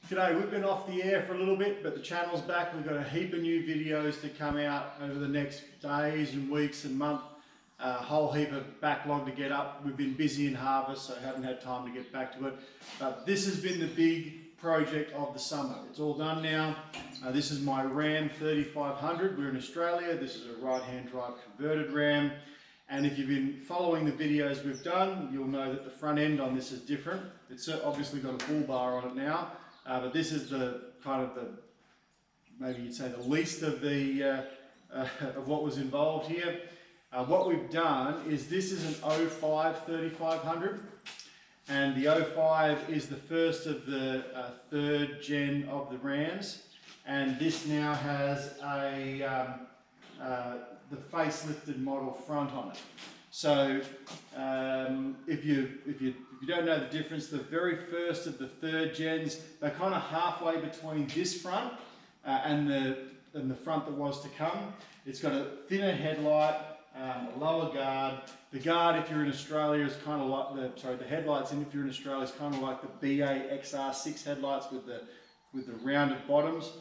G'day, we've been off the air for a little bit, but the channel's back. We've got a heap of new videos to come out over the next days and weeks and months. A whole heap of backlog to get up. We've been busy in harvest, so I haven't had time to get back to it. But this has been the big project of the summer. It's all done now. This is my Ram 3500. We're in Australia. This is a right-hand drive converted Ram. And if you've been following the videos we've done, you'll know that the front end on this is different. It's obviously got a bull bar on it now. But this is the kind of maybe you'd say the least of the of what was involved here. What we've done is this is an 05 3500, and the 05 is the first of the third gen of the Rams, and this now has the facelifted model front on it. So if you don't know the difference, the very first of the third gens, they're kind of halfway between this front and the front that was to come. It's got a thinner headlight, a lower guard. The guard, if you're in Australia, is kind of like the headlights. And if you're in Australia, is kind of like the BA XR6 headlights with the rounded bottoms.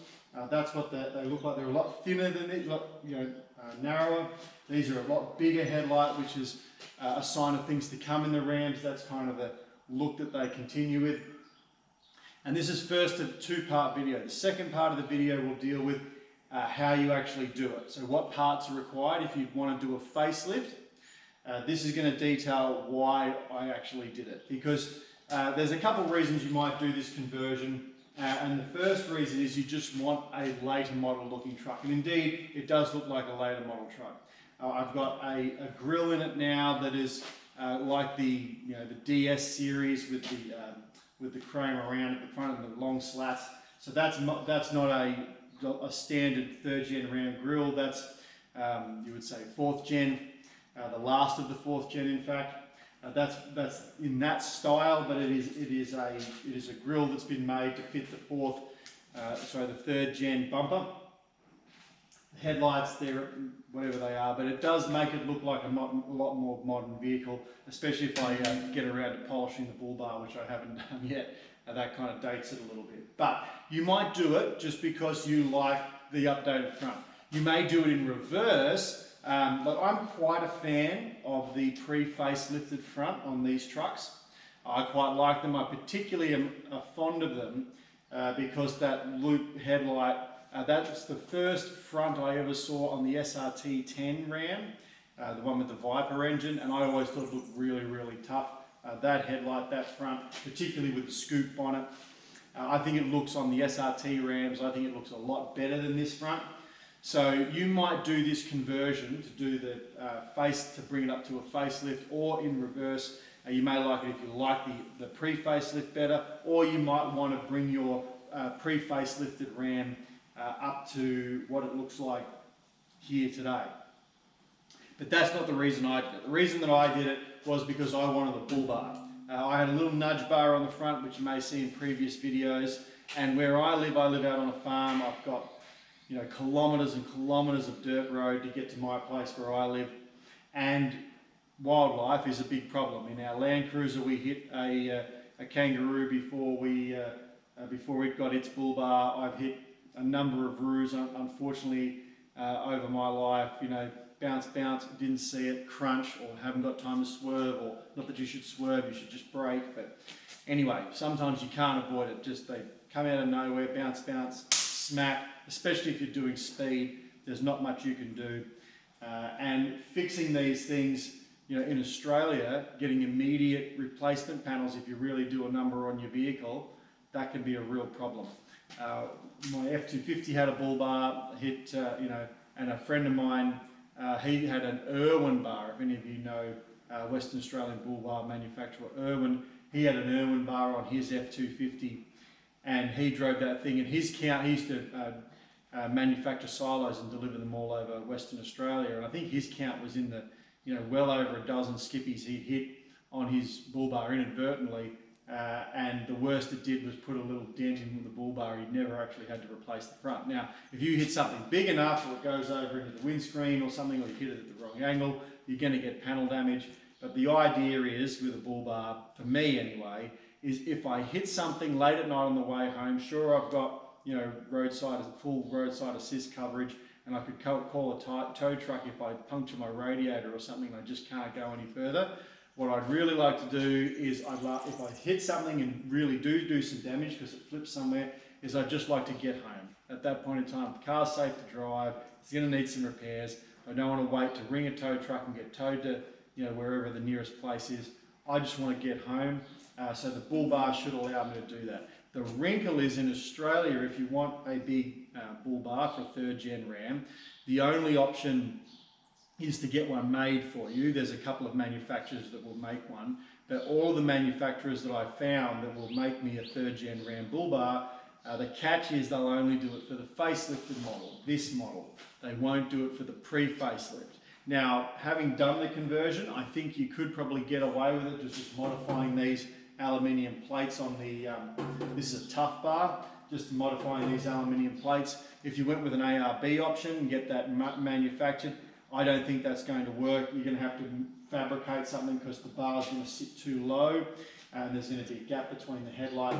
That's what they look like. They're a lot thinner than these, narrower. These are a lot bigger headlight, which is a sign of things to come in the Rams. That's kind of the look that they continue with. And this is first a two-part video. The second part of the video will deal with how you actually do it. So what parts are required if you want to do a facelift. This is going to detail why I actually did it, because there's a couple of reasons you might do this conversion. And the first reason is you just want a later model looking truck. And indeed, it does look like a later model truck. I've got a grille in it now that is like the DS series with the chrome around at the front and the long slats. So that's not a standard third gen Ram grille. That's you would say fourth gen, the last of the fourth gen in fact. That's in that style, but it is a grille that's been made to fit the third gen bumper. The headlights, they're whatever they are, but it does make it look like a lot more modern vehicle, especially if I get around to polishing the bull bar, which I haven't done yet. That kind of dates it a little bit. But you might do it just because you like the updated front. You may do it in reverse. But I'm quite a fan of the pre-facelifted front on these trucks. I quite like them. I particularly am fond of them because that loop headlight, that's the first front I ever saw on the SRT 10 Ram, the one with the Viper engine, and I always thought it looked really, really tough. That headlight, that front, particularly with the scoop bonnet. I think it looks on the SRT Rams, I think it looks a lot better than this front. So you might do this conversion to do the face, to bring it up to a facelift, or in reverse. You may like it if you like the pre-facelift better, or you might want to bring your pre-facelifted Ram up to what it looks like here today. But that's not the reason I did it. The reason that I did it was because I wanted the bull bar. I had a little nudge bar on the front, which you may see in previous videos, and where I live out on a farm. I've got kilometres and kilometres of dirt road to get to my place where I live, and wildlife is a big problem. In our Land Cruiser, we hit a kangaroo before it got its bull bar. I've hit a number of roos, unfortunately, over my life. Bounce, didn't see it, crunch, or haven't got time to swerve, or not that you should swerve, you should just brake. But anyway, sometimes you can't avoid it. Just they come out of nowhere, bounce, smack. Especially if you're doing speed, there's not much you can do. And fixing these things, in Australia, getting immediate replacement panels if you really do a number on your vehicle, that can be a real problem. My F250 had a bull bar hit, and a friend of mine, he had an Irwin bar. If any of you know Western Australian bull bar manufacturer Irwin, he had an Irwin bar on his F250, and he drove that thing. And his count, he used to manufacture silos and deliver them all over Western Australia, and I think his count was in the well over a dozen skippies he'd hit on his bull bar inadvertently, and the worst it did was put a little dent in the bull bar. He never actually had to replace the front. Now if you hit something big enough, or it goes over into the windscreen or something, or you hit it at the wrong angle, you're going to get panel damage. But the idea is, with a bull bar, for me anyway, is if I hit something late at night on the way home, sure, I've got, you know, full roadside assist coverage, and I could call a tow truck if I puncture my radiator or something and I just can't go any further. What I'd really like to do is, if I hit something and really do some damage because it flips somewhere, is I'd just like to get home. At that point in time, the car's safe to drive, it's going to need some repairs. I don't want to wait to ring a tow truck and get towed to, you know, wherever the nearest place is. I just want to get home, so the bull bar should allow me to do that. The wrinkle is, in Australia, if you want a big bull bar for a 3rd gen Ram, the only option is to get one made for you. There's a couple of manufacturers that will make one, but all the manufacturers that I've found that will make me a 3rd gen Ram bull bar, the catch is they'll only do it for the facelifted model, this model. They won't do it for the pre-facelift. Now, having done the conversion, I think you could probably get away with it, just modifying these aluminium plates on the, this is a tough bar, just modifying these aluminium plates. If you went with an ARB option and get that manufactured, I don't think that's going to work. You're going to have to fabricate something because the bar is going to sit too low, and there's going to be a gap between the headlight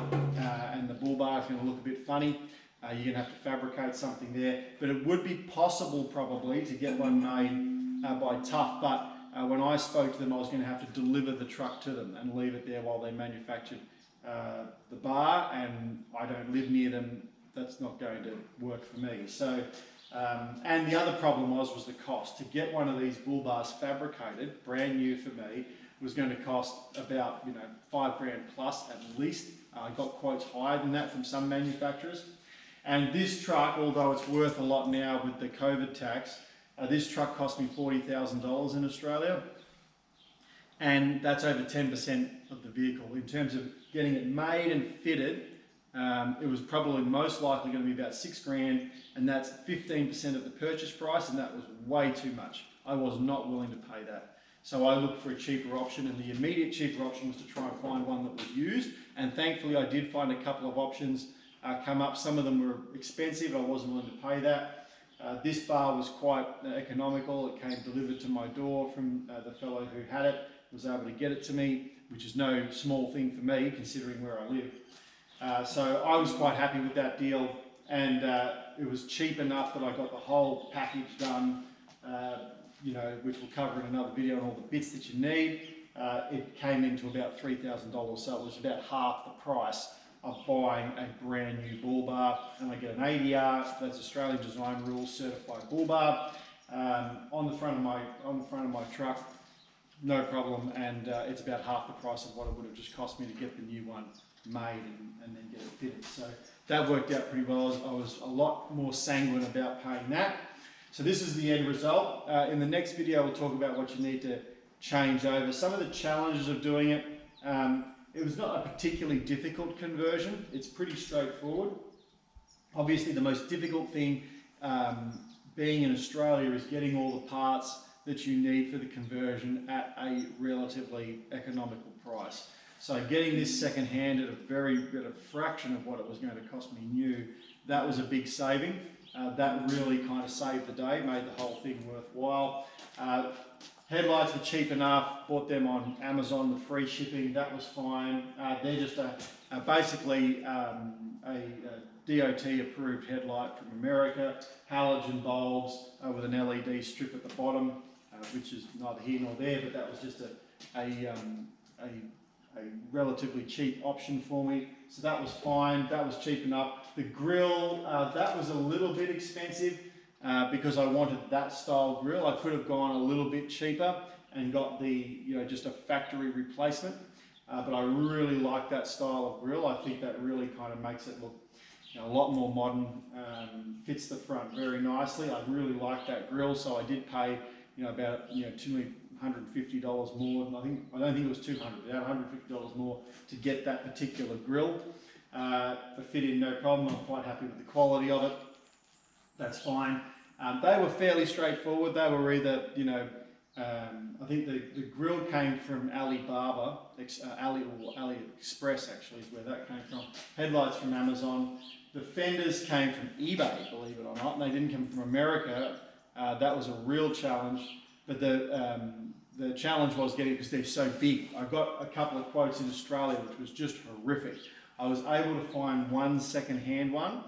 and the bull bar. It's going to look a bit funny. You're going to have to fabricate something there, but it would be possible probably to get one made by Tough, but when I spoke to them, I was going to have to deliver the truck to them and leave it there while they manufactured the bar, and I don't live near them. That's not going to work for me. So, and the other problem was the cost. To get one of these bull bars fabricated, brand new for me, was going to cost about, you know, $5 grand plus at least. I got quotes higher than that from some manufacturers. And this truck, although it's worth a lot now with the COVID tax, this truck cost me $40,000 in Australia, and that's over 10% of the vehicle. In terms of getting it made and fitted, it was probably most likely going to be about $6 grand, and that's 15% of the purchase price, and that was way too much. I was not willing to pay that. So I looked for a cheaper option, and the immediate cheaper option was to try and find one that was used, and thankfully I did find a couple of options come up. Some of them were expensive, I wasn't willing to pay that. This bar was quite economical. It came delivered to my door from the fellow who had it, was able to get it to me, which is no small thing for me considering where I live. So I was quite happy with that deal, and it was cheap enough that I got the whole package done, you know, which we'll cover in another video on all the bits that you need. It came into about $3,000, so it was about half the price of buying a brand new bull bar, and I get an ADR, that's Australian Design Rules certified bull bar, on the front of my truck, no problem, and it's about half the price of what it would have just cost me to get the new one made and then get it fitted. So that worked out pretty well. I was a lot more sanguine about paying that. So this is the end result. In the next video, we'll talk about what you need to change over. Some of the challenges of doing it. It was not a particularly difficult conversion. It's pretty straightforward. Obviously, the most difficult thing being in Australia is getting all the parts that you need for the conversion at a relatively economical price. So getting this second hand at a fraction of what it was going to cost me new, that was a big saving. That really kind of saved the day, made the whole thing worthwhile. Headlights were cheap enough, bought them on Amazon with free shipping, that was fine. They're just basically a DOT approved headlight from America, halogen bulbs with an LED strip at the bottom, which is neither here nor there, but that was just a relatively cheap option for me. So that was fine, that was cheap enough. The grill, that was a little bit expensive. Because I wanted that style grill. I could have gone a little bit cheaper and got the, you know, just a factory replacement, but I really like that style of grill. I think that really kind of makes it look, you know, a lot more modern, fits the front very nicely. I really like that grill, so I did pay, you know, about, you know, $250 more. I don't think it was $200, about $150 more to get that particular grill. It fit in no problem. I'm quite happy with the quality of it. That's fine. They were fairly straightforward. They were either, you know, I think the grill came from Alibaba, AliExpress actually is where that came from. Headlights from Amazon. The fenders came from eBay, believe it or not, and they didn't come from America. That was a real challenge. But the the challenge was getting, because they're so big. I got a couple of quotes in Australia, which was just horrific. I was able to find one second-hand one,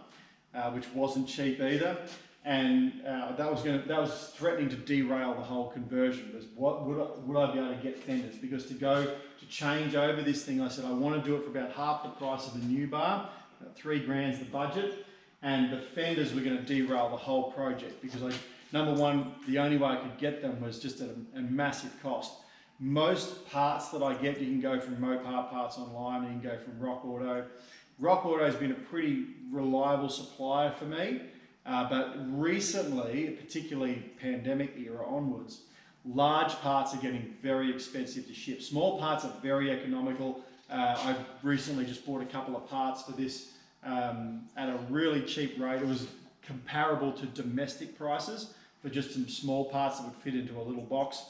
which wasn't cheap either, and that was threatening to derail the whole conversion. Was would I be able to get fenders? Because to change over this thing, I said I want to do it for about half the price of the new bar, about $3 the budget, and the fenders were going to derail the whole project, because number one, the only way I could get them was just at a massive cost. Most parts that I get, you can go from Mopar Parts online, and you can go from Rock Auto. Rock Auto has been a pretty reliable supplier for me, but recently, particularly pandemic era onwards, large parts are getting very expensive to ship. Small parts are very economical. I recently just bought a couple of parts for this at a really cheap rate. It was comparable to domestic prices for just some small parts that would fit into a little box.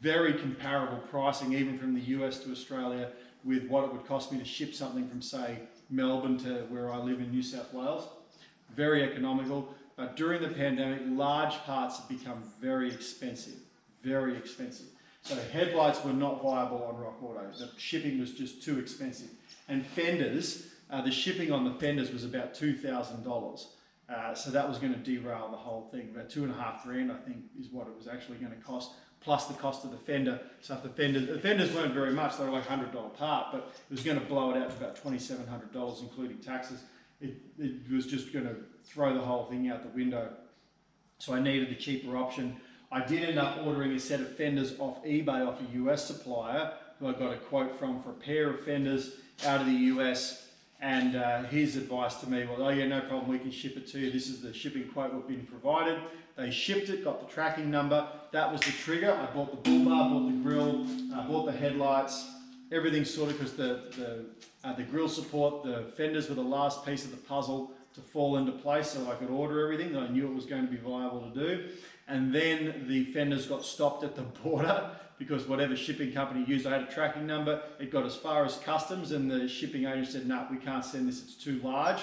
Very comparable pricing, even from the US to Australia, with what it would cost me to ship something from, say, Melbourne to where I live in New South Wales. Very economical, but during the pandemic, large parts have become very expensive, very expensive. So headlights were not viable on Rock Auto. The shipping was just too expensive. And fenders, the shipping on the fenders was about $2,000. So that was going to derail the whole thing. About $2,500, I think, is what it was actually going to cost, plus the cost of the fender. So if the fenders weren't very much, they were like $100 part, but it was going to blow it out to about $2,700, including taxes. It was just going to throw the whole thing out the window. So I needed a cheaper option. I did end up ordering a set of fenders off eBay, off a US supplier, who I got a quote from for a pair of fenders out of the US. And his advice to me was, oh yeah, no problem, we can ship it to you. This is the shipping quote we've been provided. They shipped it, got the tracking number. That was the trigger. I bought the bull bar, bought the grill, bought the headlights, everything sorted, because the grill support, the fenders were the last piece of the puzzle to fall into place, so I could order everything that I knew it was going to be viable to do. And then the fenders got stopped at the border, because whatever shipping company used, I had a tracking number. It got as far as customs, and the shipping agent said, no, we can't send this, it's too large.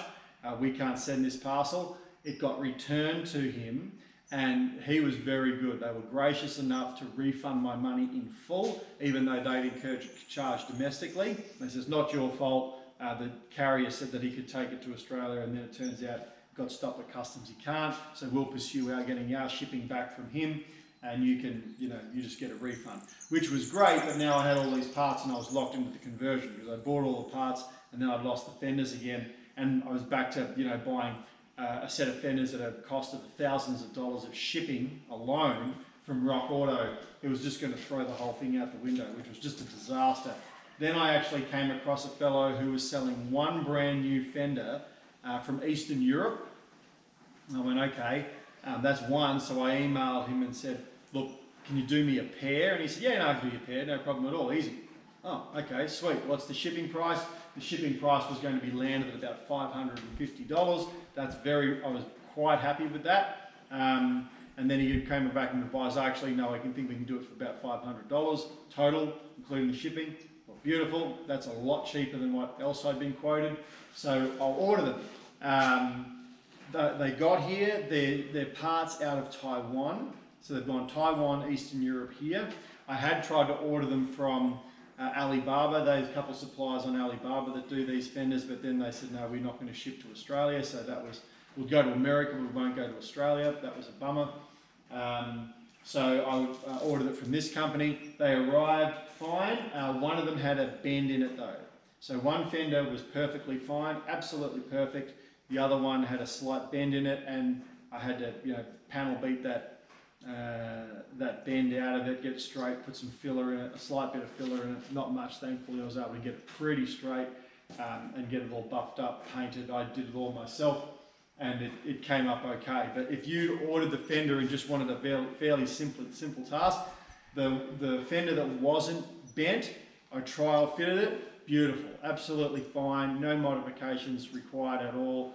We can't send this parcel. It got returned to him, and he was very good. They were gracious enough to refund my money in full, even though they'd incurred charge domestically. They said, it's not your fault. The carrier said that he could take it to Australia, and then it turns out it got stopped at customs. He can't, so we'll pursue getting our shipping back from him. And you can, you just get a refund, which was great. But now I had all these parts, and I was locked into the conversion, because I bought all the parts, and then I'd lost the fenders again, and I was back to buying a set of fenders at a cost of thousands of dollars of shipping alone from Rock Auto. It was just going to throw the whole thing out the window, which was just a disaster. Then I actually came across a fellow who was selling one brand new fender from Eastern Europe. And I went, okay, that's one. So I emailed him and said, look, can you do me a pair? And he said, yeah, no, I can do you a pair, no problem at all, easy. Oh, okay, sweet. What's the shipping price? The shipping price was going to be landed at about $550. I was quite happy with that. And then he came back and advised, actually, no, I think we can do it for about $500 total, including the shipping. Well, beautiful. That's a lot cheaper than what else I'd been quoted. So I'll order them. They got here, they're parts out of Taiwan. So they've gone Taiwan, Eastern Europe here. I had tried to order them from Alibaba. There's a couple of suppliers on Alibaba that do these fenders, but then they said, no, we're not going to ship to Australia. So that was, we'll go to America, we won't go to Australia. That was a bummer. So I ordered it from this company. They arrived fine. One of them had a bend in it though. So one fender was perfectly fine, absolutely perfect. The other one had a slight bend in it, and I had to, panel beat that bend out of it, get it straight, put some filler in it, a slight bit of filler in it, not much, thankfully. I was able to get it pretty straight and get it all buffed up, painted. I did it all myself, and it came up okay. But if you ordered the fender and just wanted a fairly simple task, the fender that wasn't bent, I trial fitted it, beautiful, absolutely fine, no modifications required at all,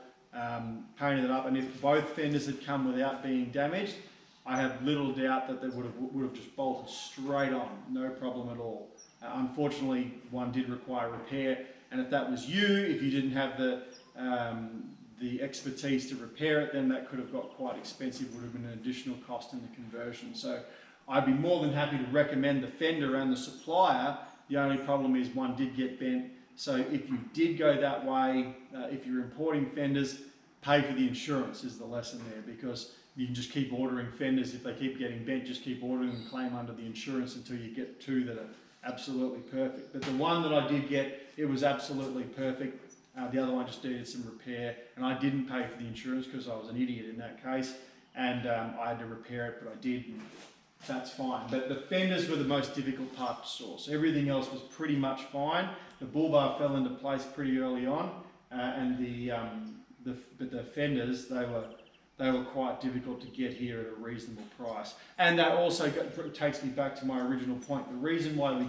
painted it up, and if both fenders had come without being damaged, I have little doubt that they would have just bolted straight on, no problem at all. Unfortunately, one did require repair, and if that was you, if you didn't have the expertise to repair it, then that could have got quite expensive, would have been an additional cost in the conversion. So I'd be more than happy to recommend the fender and the supplier. The only problem is one did get bent. So if you did go that way, if you're importing fenders, pay for the insurance is the lesson there, because you can just keep ordering fenders. If they keep getting bent, just keep ordering and claim under the insurance until you get two that are absolutely perfect. But the one that I did get, it was absolutely perfect. The other one just needed some repair, and I didn't pay for the insurance because I was an idiot in that case, and I had to repair it, but I did, and that's fine. But the fenders were the most difficult part to source. Everything else was pretty much fine. The bull bar fell into place pretty early on, and but the fenders, they were quite difficult to get here at a reasonable price. And that also takes me back to my original point. The reason why I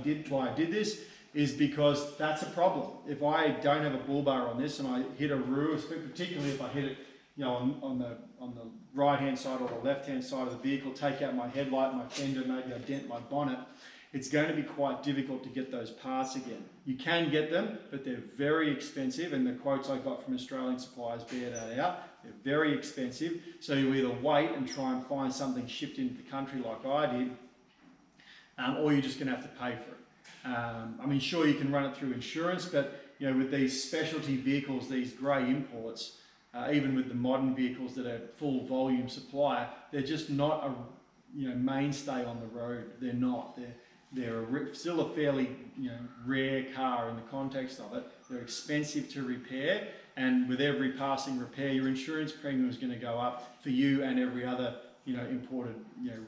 did this is because that's a problem. If I don't have a bull bar on this and I hit a roo, particularly if I hit it, you know, on the right-hand side or the left-hand side of the vehicle, take out my headlight, my fender, maybe I dent my bonnet, it's going to be quite difficult to get those parts again. You can get them, but they're very expensive, and the quotes I got from Australian suppliers bear that out. They're very expensive, so you either wait and try and find something shipped into the country like I did, or you're just going to have to pay for it. I mean, sure, you can run it through insurance, but you know, with these specialty vehicles, these grey imports, even with the modern vehicles that are full volume supplier, they're just not a mainstay on the road. They're not. They're still a fairly rare car in the context of it. They're expensive to repair, and with every passing repair, your insurance premium is going to go up for you and every other imported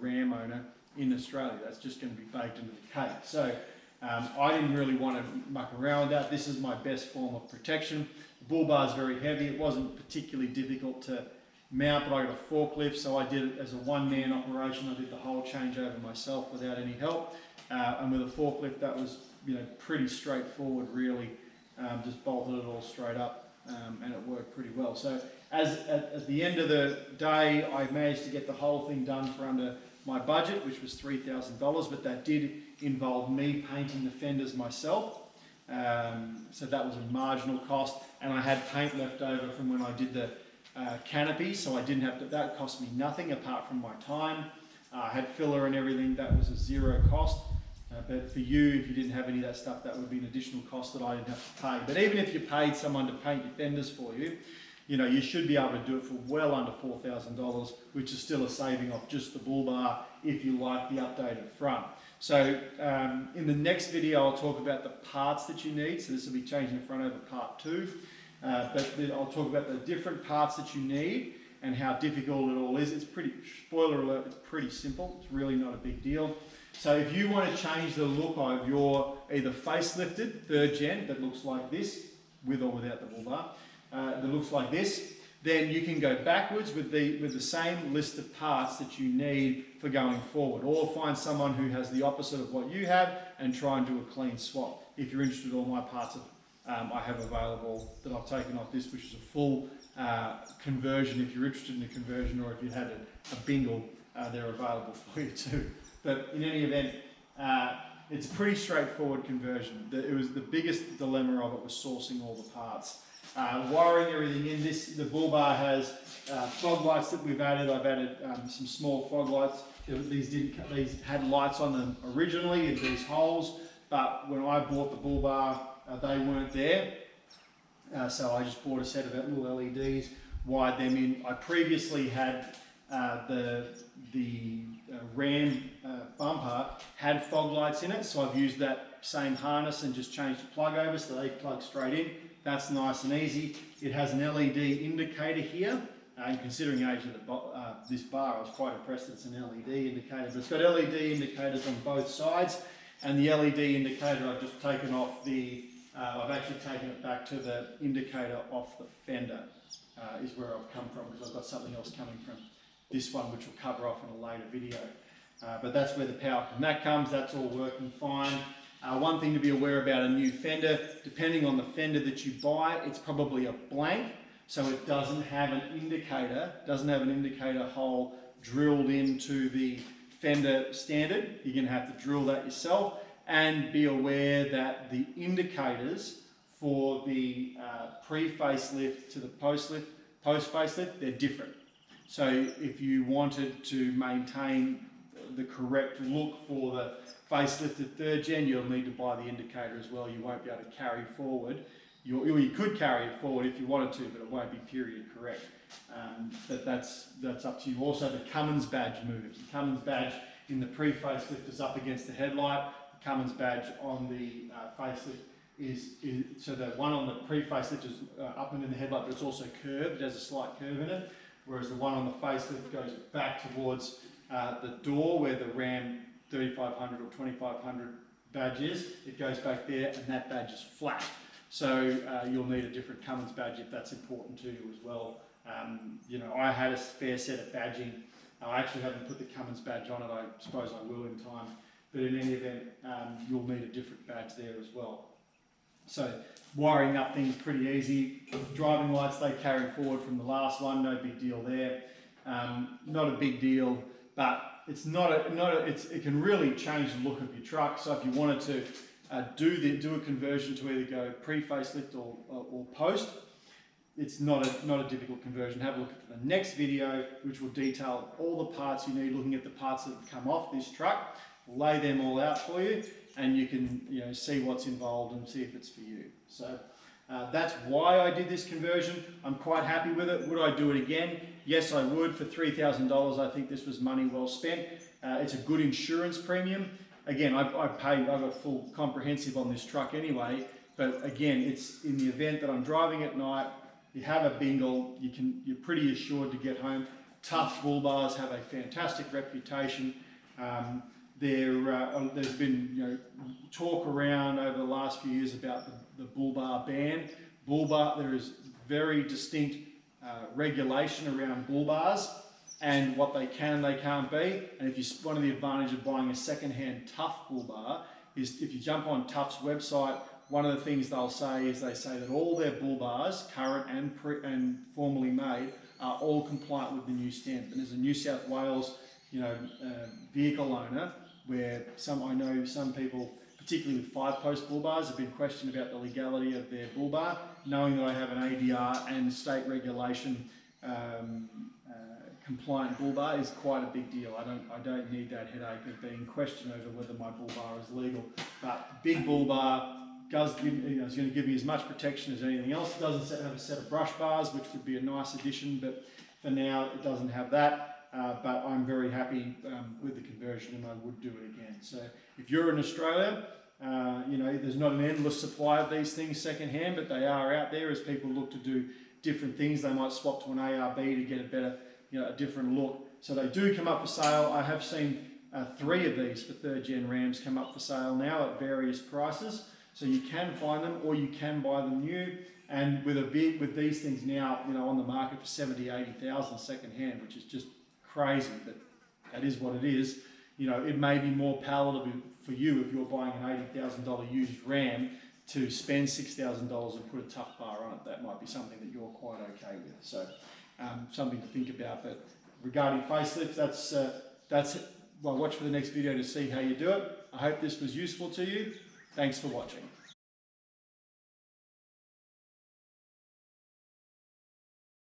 Ram owner in Australia. That's just going to be baked into the cake. So I didn't really want to muck around with that. This is my best form of protection. The bull bar is very heavy. It wasn't particularly difficult to mount, but I got a forklift, so I did it as a one-man operation. I did the whole changeover myself without any help. And with a forklift, that was pretty straightforward, really. Just bolted it all straight up, and it worked pretty well. So at the end of the day, I managed to get the whole thing done for under my budget, which was $3,000, but that did involve me painting the fenders myself. So that was a marginal cost, and I had paint left over from when I did the canopy, so I didn't have to, that cost me nothing apart from my time. I had filler and everything, that was a zero cost. But for you, if you didn't have any of that stuff, that would be an additional cost that I didn't have to pay. But even if you paid someone to paint your fenders for you, you should be able to do it for well under $4,000, which is still a saving off just the bull bar if you like the updated front. So in the next video, I'll talk about the parts that you need. So this will be changing the front over part 2. But I'll talk about the different parts that you need and how difficult it all is. It's pretty, spoiler alert, it's pretty simple. It's really not a big deal. So if you want to change the look of your either facelifted 3rd gen that looks like this, with or without the bull bar, that looks like this, then you can go backwards with the same list of parts that you need for going forward, or find someone who has the opposite of what you have and try and do a clean swap. If you're interested in all my parts I have available that I've taken off this, which is a full conversion. If you're interested in a conversion, or if you had a bingle, they're available for you too. But in any event, it's a pretty straightforward conversion. It was the biggest dilemma of it was sourcing all the parts. Wiring everything in this, the bull bar has fog lights that we've added. I've added some small fog lights. These had lights on them originally in these holes, but when I bought the bull bar, they weren't there. So I just bought a set of little LEDs, wired them in. I previously had the Ram bumper had fog lights in it, so I've used that same harness and just changed the plug over so they plug straight in. That's nice and easy. It has an LED indicator here. And considering the age of this bar, I was quite impressed that it's an LED indicator. But it's got LED indicators on both sides, and the LED indicator I've just taken off I've actually taken it back to the indicator off the fender, is where I've come from, because I've got something else coming from this one, which we'll cover off in a later video. But that's where the power from that comes. That's all working fine. One thing to be aware about a new fender, depending on the fender that you buy, it's probably a blank, so it doesn't have an indicator hole drilled into the fender standard. You're going to have to drill that yourself, and be aware that the indicators for the pre-facelift to the post-facelift, they're different. So if you wanted to maintain the correct look for the facelifted third gen, you'll need to buy the indicator as well. You won't be able to carry forward. You could carry it forward if you wanted to, but it won't be period correct. But that's up to you. Also, the Cummins Badge moves. The Cummins Badge in the pre-facelift is up against the headlight. The Cummins Badge on the facelift is so the one on the pre-facelift is up and in the headlight, but it's also curved. It has a slight curve in it. Whereas the one on the facelift goes back towards the door where the Ram 3500 or 2500 badge is. It goes back there, and that badge is flat. So you'll need a different Cummins badge if that's important to you as well. You know, I had a spare set of badging. I actually haven't put the Cummins badge on it. I suppose I will in time. But in any event, you'll need a different badge there as well. So wiring up things pretty easy. Driving lights, they carry forward from the last one, no big deal there. Not a big deal, but it's it can really change the look of your truck. So if you wanted to do a conversion to either go pre-facelift or post, it's not a difficult conversion. Have a look at the next video, which will detail all the parts you need, looking at the parts that have come off this truck. We'll lay them all out for you, and you can see what's involved and see if it's for you. So that's why I did this conversion. I'm quite happy with it. Would I do it again? Yes, I would. For $3,000, I think this was money well spent. It's a good insurance premium. Again, I've got full comprehensive on this truck anyway, but again, it's in the event that I'm driving at night, you have a bingle, you're pretty assured to get home. Tough bull bars have a fantastic reputation. There's been talk around over the last few years about the bull bar ban. There is very distinct regulation around bull bars and what they can and they can't be. And one of the advantages of buying a second-hand Tough bull bar is if you jump on Tough's website, one of the things they'll say is they say that all their bull bars, current and formerly made, are all compliant with the new standard. And as a New South Wales, vehicle owner, where I know some people, particularly with 5-post bull bars, have been questioned about the legality of their bull bar. Knowing that I have an ADR and state regulation compliant bull bar is quite a big deal. I don't need that headache of being questioned over whether my bull bar is legal. But big bull bar is going to give me as much protection as anything else. It doesn't have a set of brush bars, which would be a nice addition, but for now it doesn't have that. But I'm very happy with the conversion, and I would do it again. So if you're in Australia, there's not an endless supply of these things secondhand, but they are out there as people look to do different things. They might swap to an ARB to get a better, a different look. So they do come up for sale. I have seen 3 of these for 3rd gen Rams come up for sale now at various prices. So you can find them, or you can buy them new. And with these things now, on the market for 70, 80,000 secondhand, which is just crazy, but that is what it is. It may be more palatable for you if you're buying an $80,000 used Ram to spend $6,000 and put a Tough bar on it. That might be something that you're quite okay with. So something to think about. But regarding facelifts, that's it. Well, watch for the next video to see how you do it. I hope this was useful to you. Thanks for watching.